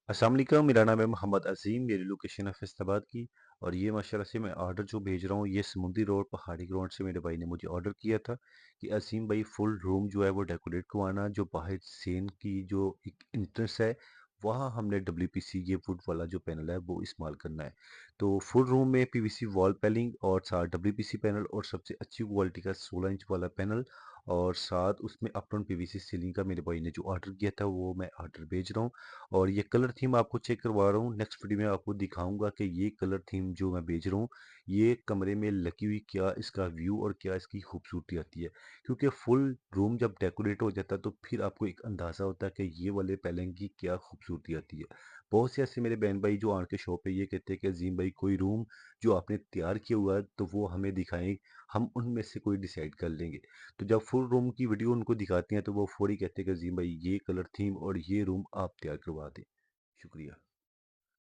अस्सलाम वालेकुम, मेरा नाम है मोहम्मद अज़ीम, मेरी लोकेशन है फैसलाबाद की। और ये माशाल्लाह से मैं ऑर्डर जो भेज रहा हूँ ये समुंदरी रोड पहाड़ी ग्राउंड से मेरे भाई ने मुझे ऑर्डर किया था कि अज़ीम भाई फुल रूम जो है वो डेकोरेट करवाना। जो बाहर सेन की जो एक इंट्रेंस है वहाँ हमने डब्ल्यूपीसी ये वुड वाला जो पैनल है वो इस्तेमाल करना है। तो फुल रूम में पीवीसी वॉल पैलिंग और साथ डब्ल्यूपीसी पैनल और सबसे अच्छी क्वालिटी का 16 इंच वाला पैनल और साथ उसमें अपटन पीवीसी सीलिंग का मेरे भाई ने जो ऑर्डर किया था वो मैं ऑर्डर भेज रहा हूँ। और ये कलर थीम आपको चेक करवा रहा हूँ। नेक्स्ट वीडियो में आपको दिखाऊंगा कि ये कलर थीम जो मैं भेज रहा हूँ ये कमरे में लगी हुई क्या इसका व्यू और क्या इसकी खूबसूरती आती है। क्योंकि फुल रूम जब डेकोरेट हो जाता है तो फिर आपको एक अंदाज़ा होता है कि ये वाले पैलेंग की क्या खूबसूरती आती है। बहुत से ऐसे मेरे बहन भाई जो आन के शॉप पे ये कहते हैं कि अजीम भाई कोई रूम जो आपने तैयार किया हुआ है तो वो हमें दिखाएं, हम उनमें से कोई डिसाइड कर लेंगे। तो जब फुल रूम की वीडियो उनको दिखाते हैं तो वो फौरी कहते हैं कि अजीम भाई ये कलर थीम और ये रूम आप तैयार करवा दें। शुक्रिया।